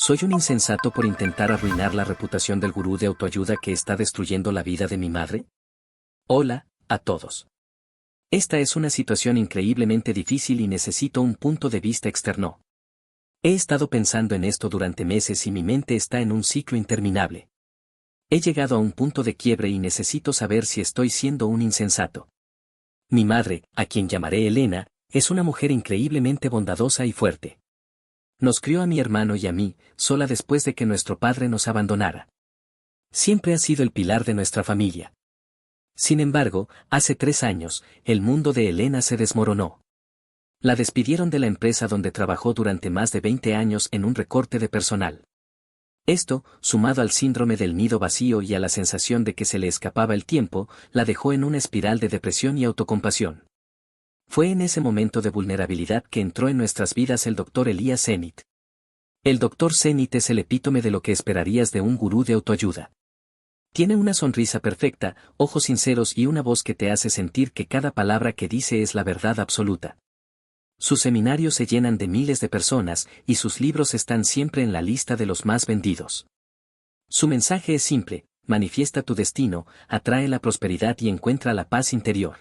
¿Soy un insensato por intentar arruinar la reputación del gurú de autoayuda que está destruyendo la vida de mi madre? Hola, a todos. Esta es una situación increíblemente difícil y necesito un punto de vista externo. He estado pensando en esto durante meses y mi mente está en un ciclo interminable. He llegado a un punto de quiebre y necesito saber si estoy siendo un insensato. Mi madre, a quien llamaré Elena, es una mujer increíblemente bondadosa y fuerte. Nos crió a mi hermano y a mí, sola después de que nuestro padre nos abandonara. Siempre ha sido el pilar de nuestra familia. Sin embargo, hace 3 años, el mundo de Elena se desmoronó. La despidieron de la empresa donde trabajó durante más de 20 años en un recorte de personal. Esto, sumado al síndrome del nido vacío y a la sensación de que se le escapaba el tiempo, la dejó en una espiral de depresión y autocompasión. Fue en ese momento de vulnerabilidad que entró en nuestras vidas el Dr. Elías Zenit. El Dr. Zenit es el epítome de lo que esperarías de un gurú de autoayuda. Tiene una sonrisa perfecta, ojos sinceros y una voz que te hace sentir que cada palabra que dice es la verdad absoluta. Sus seminarios se llenan de miles de personas y sus libros están siempre en la lista de los más vendidos. Su mensaje es simple: manifiesta tu destino, atrae la prosperidad y encuentra la paz interior.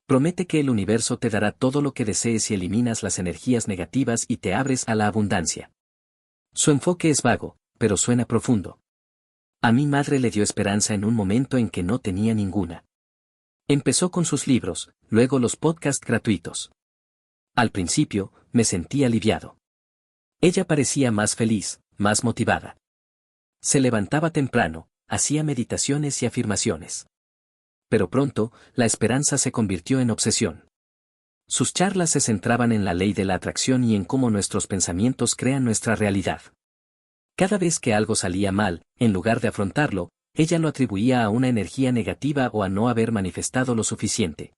Promete que el universo te dará todo lo que desees si eliminas las energías negativas y te abres a la abundancia. Su enfoque es vago, pero suena profundo. A mi madre le dio esperanza en un momento en que no tenía ninguna. Empezó con sus libros, luego los podcasts gratuitos. Al principio, me sentí aliviado. Ella parecía más feliz, más motivada. Se levantaba temprano, hacía meditaciones y afirmaciones. Pero pronto, la esperanza se convirtió en obsesión. Sus charlas se centraban en la ley de la atracción y en cómo nuestros pensamientos crean nuestra realidad. Cada vez que algo salía mal, en lugar de afrontarlo, ella lo atribuía a una energía negativa o a no haber manifestado lo suficiente.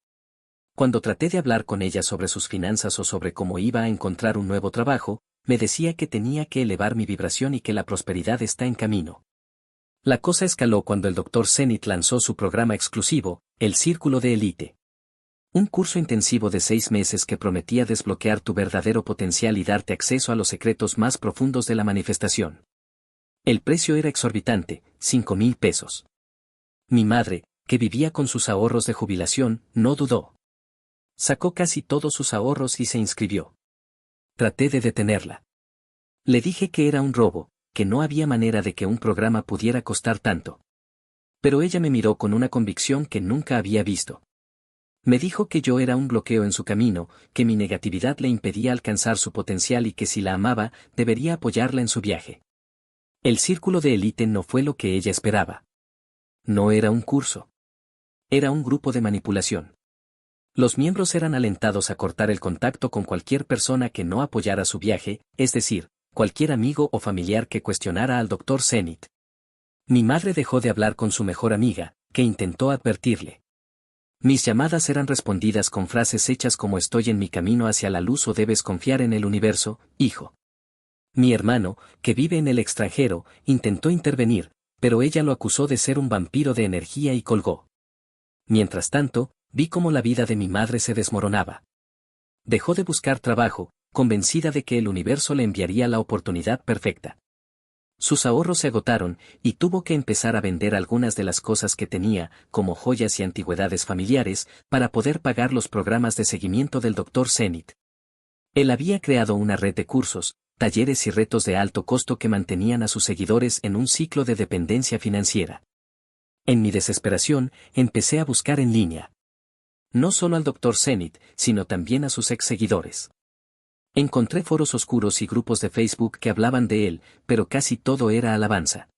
Cuando traté de hablar con ella sobre sus finanzas o sobre cómo iba a encontrar un nuevo trabajo, me decía que tenía que elevar mi vibración y que la prosperidad está en camino. La cosa escaló cuando el Dr. Zenit lanzó su programa exclusivo, el Círculo de Élite. Un curso intensivo de 6 meses que prometía desbloquear tu verdadero potencial y darte acceso a los secretos más profundos de la manifestación. El precio era exorbitante, 5,000 pesos. Mi madre, que vivía con sus ahorros de jubilación, no dudó. Sacó casi todos sus ahorros y se inscribió. Traté de detenerla. Le dije que era un robo, que no había manera de que un programa pudiera costar tanto. Pero ella me miró con una convicción que nunca había visto. Me dijo que yo era un bloqueo en su camino, que mi negatividad le impedía alcanzar su potencial y que si la amaba, debería apoyarla en su viaje. El Círculo de Élite no fue lo que ella esperaba. No era un curso. Era un grupo de manipulación. Los miembros eran alentados a cortar el contacto con cualquier persona que no apoyara su viaje, es decir, cualquier amigo o familiar que cuestionara al Dr. Zenit. Mi madre dejó de hablar con su mejor amiga, que intentó advertirle. Mis llamadas eran respondidas con frases hechas como estoy en mi camino hacia la luz o debes confiar en el universo, hijo. Mi hermano, que vive en el extranjero, intentó intervenir, pero ella lo acusó de ser un vampiro de energía y colgó. Mientras tanto, vi cómo la vida de mi madre se desmoronaba. Dejó de buscar trabajo, convencida de que el universo le enviaría la oportunidad perfecta. Sus ahorros se agotaron, y tuvo que empezar a vender algunas de las cosas que tenía, como joyas y antigüedades familiares, para poder pagar los programas de seguimiento del Dr. Zenit. Él había creado una red de cursos, talleres y retos de alto costo que mantenían a sus seguidores en un ciclo de dependencia financiera. En mi desesperación, empecé a buscar en línea. No solo al Dr. Zenit, sino también a sus ex seguidores. Encontré foros oscuros y grupos de Facebook que hablaban de él, pero casi todo era alabanza.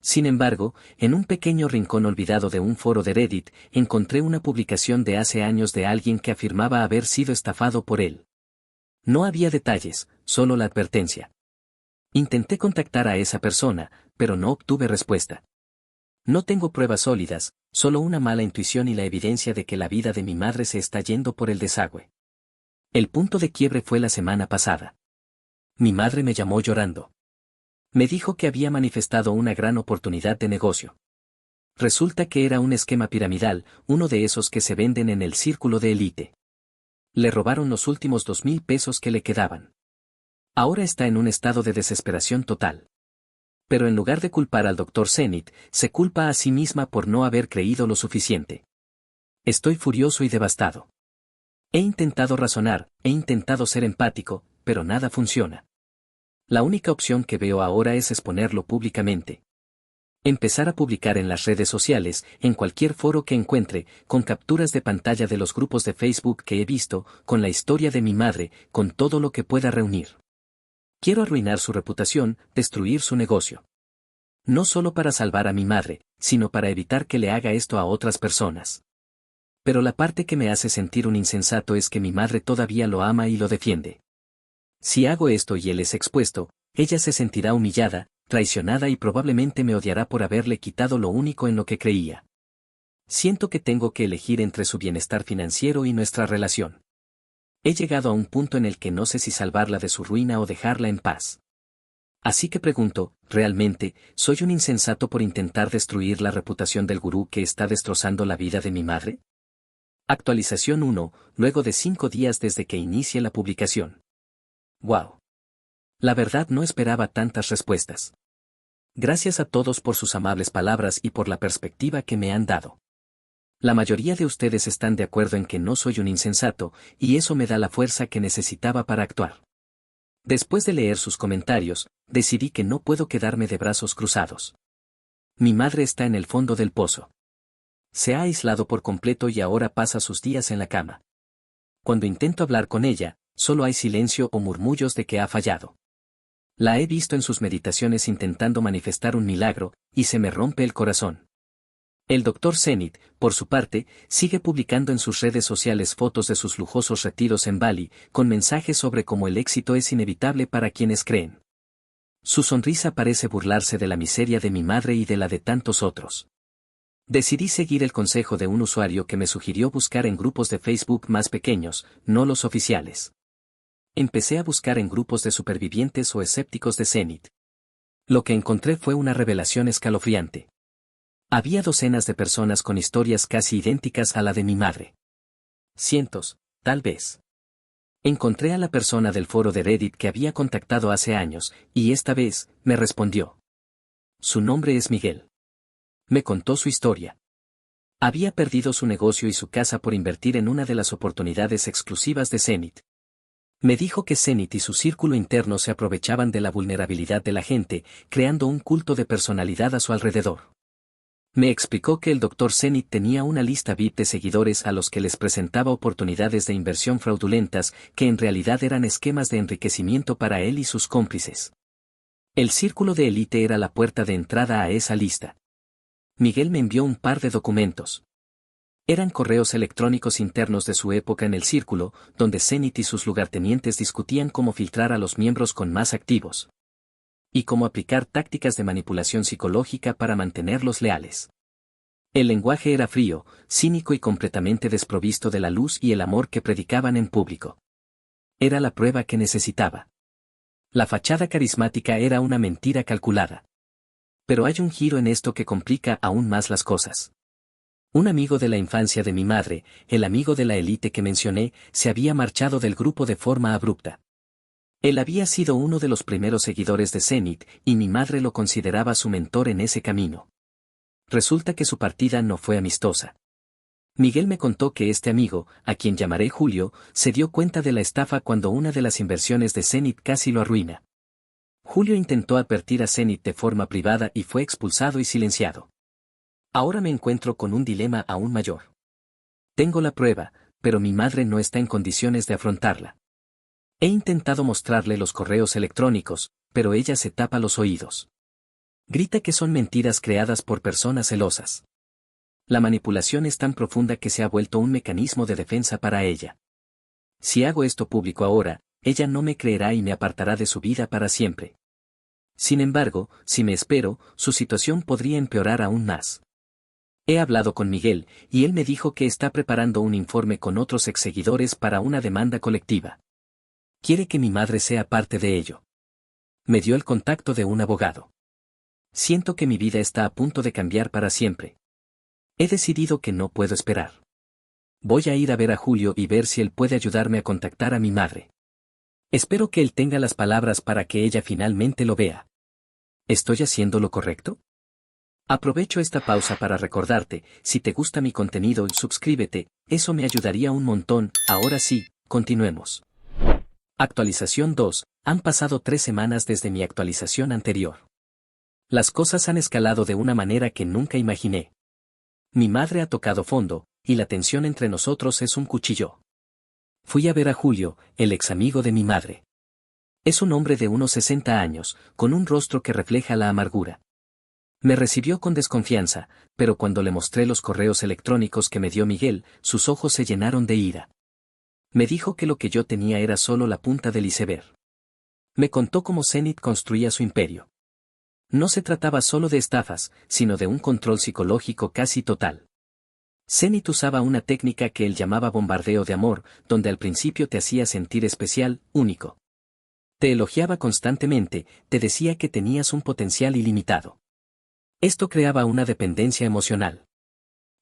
Sin embargo, en un pequeño rincón olvidado de un foro de Reddit, encontré una publicación de hace años de alguien que afirmaba haber sido estafado por él. No había detalles, solo la advertencia. Intenté contactar a esa persona, pero no obtuve respuesta. No tengo pruebas sólidas, solo una mala intuición y la evidencia de que la vida de mi madre se está yendo por el desagüe. El punto de quiebre fue la semana pasada. Mi madre me llamó llorando. Me dijo que había manifestado una gran oportunidad de negocio. Resulta que era un esquema piramidal, uno de esos que se venden en el Círculo de Élite. Le robaron los últimos 2,000 pesos que le quedaban. Ahora está en un estado de desesperación total. Pero en lugar de culpar al Dr. Zenith, se culpa a sí misma por no haber creído lo suficiente. Estoy furioso y devastado. He intentado razonar, he intentado ser empático, pero nada funciona. La única opción que veo ahora es exponerlo públicamente. Empezar a publicar en las redes sociales, en cualquier foro que encuentre, con capturas de pantalla de los grupos de Facebook que he visto, con la historia de mi madre, con todo lo que pueda reunir. Quiero arruinar su reputación, destruir su negocio. No solo para salvar a mi madre, sino para evitar que le haga esto a otras personas. Pero la parte que me hace sentir un insensato es que mi madre todavía lo ama y lo defiende. Si hago esto y él es expuesto, ella se sentirá humillada, traicionada y probablemente me odiará por haberle quitado lo único en lo que creía. Siento que tengo que elegir entre su bienestar financiero y nuestra relación. He llegado a un punto en el que no sé si salvarla de su ruina o dejarla en paz. Así que pregunto, ¿realmente soy un insensato por intentar destruir la reputación del gurú que está destrozando la vida de mi madre? Actualización 1, luego de 5 días desde que inicie la publicación. ¡Wow! La verdad no esperaba tantas respuestas. Gracias a todos por sus amables palabras y por la perspectiva que me han dado. La mayoría de ustedes están de acuerdo en que no soy un insensato, y eso me da la fuerza que necesitaba para actuar. Después de leer sus comentarios, decidí que no puedo quedarme de brazos cruzados. Mi madre está en el fondo del pozo. Se ha aislado por completo y ahora pasa sus días en la cama. Cuando intento hablar con ella, solo hay silencio o murmullos de que ha fallado. La he visto en sus meditaciones intentando manifestar un milagro, y se me rompe el corazón. El Dr. Zenith, por su parte, sigue publicando en sus redes sociales fotos de sus lujosos retiros en Bali, con mensajes sobre cómo el éxito es inevitable para quienes creen. Su sonrisa parece burlarse de la miseria de mi madre y de la de tantos otros. Decidí seguir el consejo de un usuario que me sugirió buscar en grupos de Facebook más pequeños, no los oficiales. Empecé a buscar en grupos de supervivientes o escépticos de Zenith. Lo que encontré fue una revelación escalofriante. Había docenas de personas con historias casi idénticas a la de mi madre. Cientos, tal vez. Encontré a la persona del foro de Reddit que había contactado hace años, y esta vez, me respondió. Su nombre es Miguel. Me contó su historia. Había perdido su negocio y su casa por invertir en una de las oportunidades exclusivas de Zenith. Me dijo que Zenith y su círculo interno se aprovechaban de la vulnerabilidad de la gente, creando un culto de personalidad a su alrededor. Me explicó que el Dr. Zenith tenía una lista VIP de seguidores a los que les presentaba oportunidades de inversión fraudulentas que en realidad eran esquemas de enriquecimiento para él y sus cómplices. El círculo de élite era la puerta de entrada a esa lista. Miguel me envió un par de documentos. Eran correos electrónicos internos de su época en el círculo, donde Zenith y sus lugartenientes discutían cómo filtrar a los miembros con más activos. Y cómo aplicar tácticas de manipulación psicológica para mantenerlos leales. El lenguaje era frío, cínico y completamente desprovisto de la luz y el amor que predicaban en público. Era la prueba que necesitaba. La fachada carismática era una mentira calculada. Pero hay un giro en esto que complica aún más las cosas. Un amigo de la infancia de mi madre, el amigo de la élite que mencioné, se había marchado del grupo de forma abrupta. Él había sido uno de los primeros seguidores de Zenith, y mi madre lo consideraba su mentor en ese camino. Resulta que su partida no fue amistosa. Miguel me contó que este amigo, a quien llamaré Julio, se dio cuenta de la estafa cuando una de las inversiones de Zenith casi lo arruina. Julio intentó advertir a Zenith de forma privada y fue expulsado y silenciado. Ahora me encuentro con un dilema aún mayor. Tengo la prueba, pero mi madre no está en condiciones de afrontarla. He intentado mostrarle los correos electrónicos, pero ella se tapa los oídos. Grita que son mentiras creadas por personas celosas. La manipulación es tan profunda que se ha vuelto un mecanismo de defensa para ella. Si hago esto público ahora, ella no me creerá y me apartará de su vida para siempre. Sin embargo, si me espero, su situación podría empeorar aún más. He hablado con Miguel, y él me dijo que está preparando un informe con otros exseguidores para una demanda colectiva. Quiere que mi madre sea parte de ello. Me dio el contacto de un abogado. Siento que mi vida está a punto de cambiar para siempre. He decidido que no puedo esperar. Voy a ir a ver a Julio y ver si él puede ayudarme a contactar a mi madre. Espero que él tenga las palabras para que ella finalmente lo vea. ¿Estoy haciendo lo correcto? Aprovecho esta pausa para recordarte, si te gusta mi contenido, suscríbete, eso me ayudaría un montón. Ahora sí, continuemos. Actualización 2. Han pasado 3 semanas desde mi actualización anterior. Las cosas han escalado de una manera que nunca imaginé. Mi madre ha tocado fondo, y la tensión entre nosotros es un cuchillo. Fui a ver a Julio, el ex amigo de mi madre. Es un hombre de unos 60 años, con un rostro que refleja la amargura. Me recibió con desconfianza, pero cuando le mostré los correos electrónicos que me dio Miguel, sus ojos se llenaron de ira. Me dijo que lo que yo tenía era solo la punta del iceberg. Me contó cómo Zenith construía su imperio. No se trataba solo de estafas, sino de un control psicológico casi total. Zenith usaba una técnica que él llamaba bombardeo de amor, donde al principio te hacía sentir especial, único. Te elogiaba constantemente, te decía que tenías un potencial ilimitado. Esto creaba una dependencia emocional.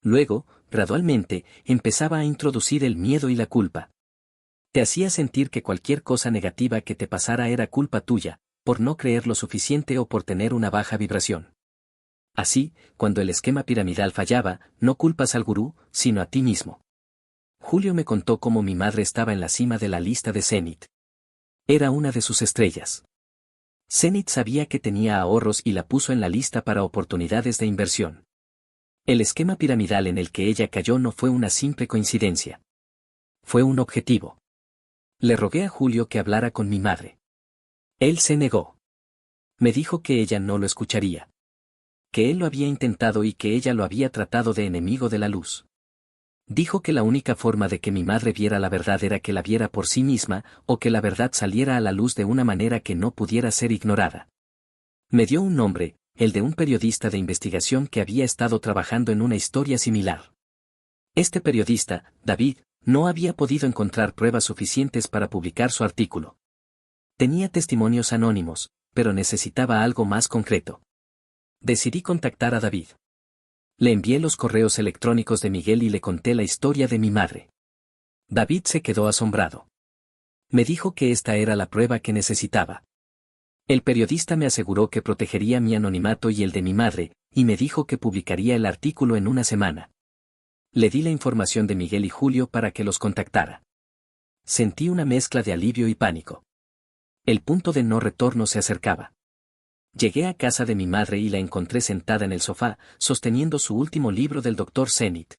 Luego, gradualmente, empezaba a introducir el miedo y la culpa. Te hacía sentir que cualquier cosa negativa que te pasara era culpa tuya, por no creer lo suficiente o por tener una baja vibración. Así, cuando el esquema piramidal fallaba, no culpas al gurú, sino a ti mismo. Julio me contó cómo mi madre estaba en la cima de la lista de Zenith. Era una de sus estrellas. Zenith sabía que tenía ahorros y la puso en la lista para oportunidades de inversión. El esquema piramidal en el que ella cayó no fue una simple coincidencia. Fue un objetivo. Le rogué a Julio que hablara con mi madre. Él se negó. Me dijo que ella no lo escucharía. Que él lo había intentado y que ella lo había tratado de enemigo de la luz. Dijo que la única forma de que mi madre viera la verdad era que la viera por sí misma, o que la verdad saliera a la luz de una manera que no pudiera ser ignorada. Me dio un nombre, el de un periodista de investigación que había estado trabajando en una historia similar. Este periodista, David, no había podido encontrar pruebas suficientes para publicar su artículo. Tenía testimonios anónimos, pero necesitaba algo más concreto. Decidí contactar a David. Le envié los correos electrónicos de Miguel y le conté la historia de mi madre. David se quedó asombrado. Me dijo que esta era la prueba que necesitaba. El periodista me aseguró que protegería mi anonimato y el de mi madre, y me dijo que publicaría el artículo en una semana. Le di la información de Miguel y Julio para que los contactara. Sentí una mezcla de alivio y pánico. El punto de no retorno se acercaba. Llegué a casa de mi madre y la encontré sentada en el sofá, sosteniendo su último libro del Dr. Zenith.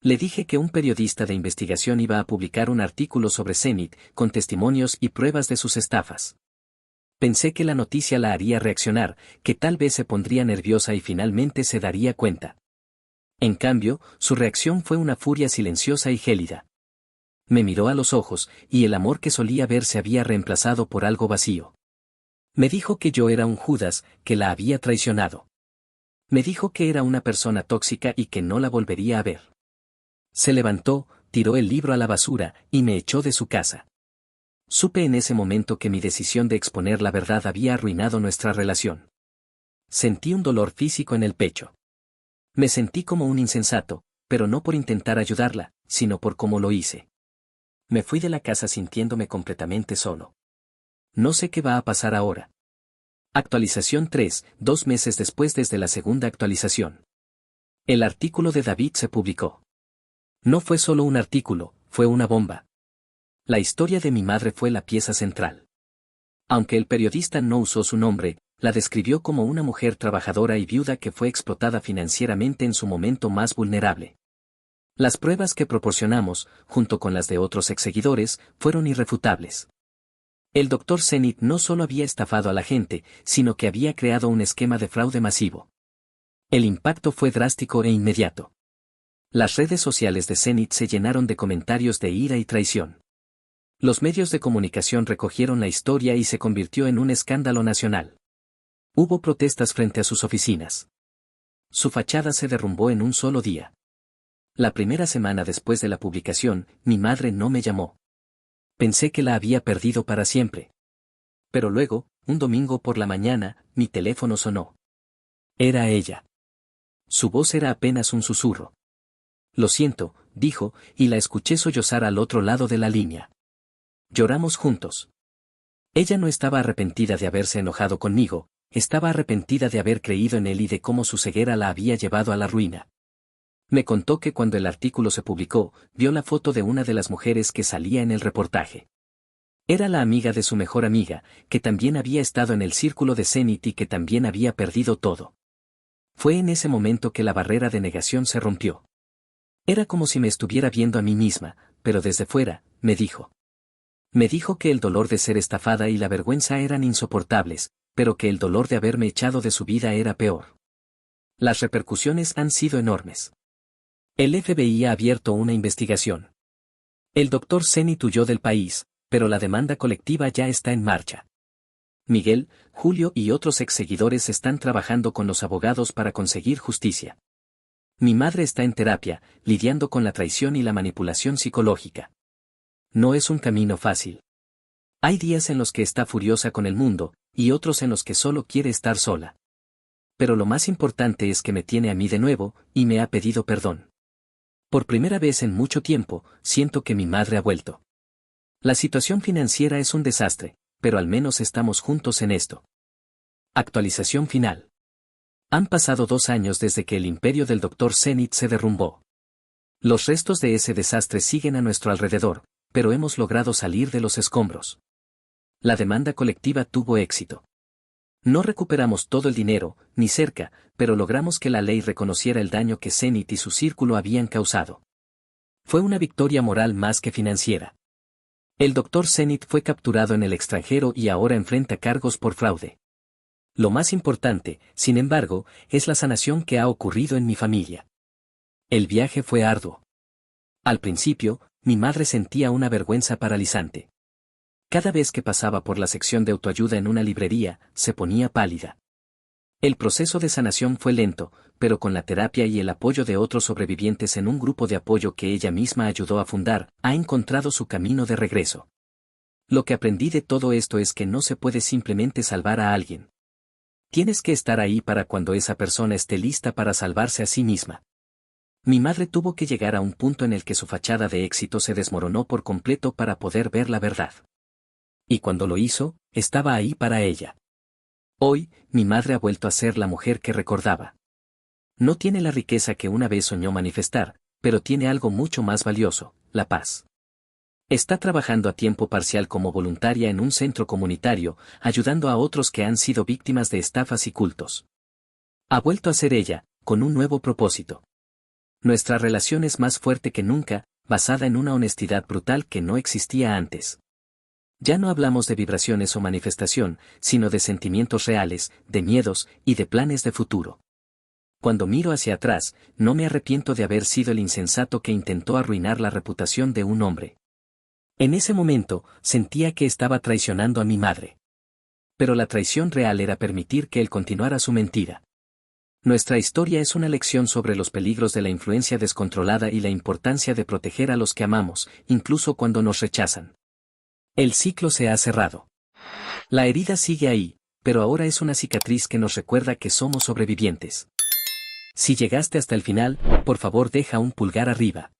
Le dije que un periodista de investigación iba a publicar un artículo sobre Zenith, con testimonios y pruebas de sus estafas. Pensé que la noticia la haría reaccionar, que tal vez se pondría nerviosa y finalmente se daría cuenta. En cambio, su reacción fue una furia silenciosa y gélida. Me miró a los ojos, y el amor que solía ver se había reemplazado por algo vacío. Me dijo que yo era un Judas, que la había traicionado. Me dijo que era una persona tóxica y que no la volvería a ver. Se levantó, tiró el libro a la basura, y me echó de su casa. Supe en ese momento que mi decisión de exponer la verdad había arruinado nuestra relación. Sentí un dolor físico en el pecho. Me sentí como un insensato, pero no por intentar ayudarla, sino por cómo lo hice. Me fui de la casa sintiéndome completamente solo. No sé qué va a pasar ahora. Actualización 3, 2 meses después desde la segunda actualización. El artículo de David se publicó. No fue solo un artículo, fue una bomba. La historia de mi madre fue la pieza central. Aunque el periodista no usó su nombre, la describió como una mujer trabajadora y viuda que fue explotada financieramente en su momento más vulnerable. Las pruebas que proporcionamos, junto con las de otros exseguidores, fueron irrefutables. El Dr. Zenith no solo había estafado a la gente, sino que había creado un esquema de fraude masivo. El impacto fue drástico e inmediato. Las redes sociales de Zenith se llenaron de comentarios de ira y traición. Los medios de comunicación recogieron la historia y se convirtió en un escándalo nacional. Hubo protestas frente a sus oficinas. Su fachada se derrumbó en un solo día. La primera semana después de la publicación, mi madre no me llamó. Pensé que la había perdido para siempre. Pero luego, un domingo por la mañana, mi teléfono sonó. Era ella. Su voz era apenas un susurro. Lo siento, dijo, y la escuché sollozar al otro lado de la línea. Lloramos juntos. Ella no estaba arrepentida de haberse enojado conmigo, estaba arrepentida de haber creído en él y de cómo su ceguera la había llevado a la ruina. Me contó que cuando el artículo se publicó, vio la foto de una de las mujeres que salía en el reportaje. Era la amiga de su mejor amiga, que también había estado en el círculo de Zenith y que también había perdido todo. Fue en ese momento que la barrera de negación se rompió. Era como si me estuviera viendo a mí misma, pero desde fuera, me dijo. Me dijo que el dolor de ser estafada y la vergüenza eran insoportables, pero que el dolor de haberme echado de su vida era peor. Las repercusiones han sido enormes. El FBI ha abierto una investigación. El Dr. Zenith huyó del país, pero la demanda colectiva ya está en marcha. Miguel, Julio y otros exseguidores están trabajando con los abogados para conseguir justicia. Mi madre está en terapia, lidiando con la traición y la manipulación psicológica. No es un camino fácil. Hay días en los que está furiosa con el mundo, y otros en los que solo quiere estar sola. Pero lo más importante es que me tiene a mí de nuevo, y me ha pedido perdón. Por primera vez en mucho tiempo, siento que mi madre ha vuelto. La situación financiera es un desastre, pero al menos estamos juntos en esto. Actualización final. Han pasado 2 años desde que el imperio del Dr. Zenith se derrumbó. Los restos de ese desastre siguen a nuestro alrededor, pero hemos logrado salir de los escombros. La demanda colectiva tuvo éxito. No recuperamos todo el dinero, ni cerca, pero logramos que la ley reconociera el daño que Zenith y su círculo habían causado. Fue una victoria moral más que financiera. El Dr. Zenith fue capturado en el extranjero y ahora enfrenta cargos por fraude. Lo más importante, sin embargo, es la sanación que ha ocurrido en mi familia. El viaje fue arduo. Al principio, mi madre sentía una vergüenza paralizante. Cada vez que pasaba por la sección de autoayuda en una librería, se ponía pálida. El proceso de sanación fue lento, pero con la terapia y el apoyo de otros sobrevivientes en un grupo de apoyo que ella misma ayudó a fundar, ha encontrado su camino de regreso. Lo que aprendí de todo esto es que no se puede simplemente salvar a alguien. Tienes que estar ahí para cuando esa persona esté lista para salvarse a sí misma. Mi madre tuvo que llegar a un punto en el que su fachada de éxito se desmoronó por completo para poder ver la verdad. Y cuando lo hizo, estaba ahí para ella. Hoy, mi madre ha vuelto a ser la mujer que recordaba. No tiene la riqueza que una vez soñó manifestar, pero tiene algo mucho más valioso, la paz. Está trabajando a tiempo parcial como voluntaria en un centro comunitario, ayudando a otros que han sido víctimas de estafas y cultos. Ha vuelto a ser ella, con un nuevo propósito. Nuestra relación es más fuerte que nunca, basada en una honestidad brutal que no existía antes. Ya no hablamos de vibraciones o manifestación, sino de sentimientos reales, de miedos y de planes de futuro. Cuando miro hacia atrás, no me arrepiento de haber sido el insensato que intentó arruinar la reputación de un hombre. En ese momento, sentía que estaba traicionando a mi madre. Pero la traición real era permitir que él continuara su mentira. Nuestra historia es una lección sobre los peligros de la influencia descontrolada y la importancia de proteger a los que amamos, incluso cuando nos rechazan. El ciclo se ha cerrado. La herida sigue ahí, pero ahora es una cicatriz que nos recuerda que somos sobrevivientes. Si llegaste hasta el final, por favor deja un pulgar arriba.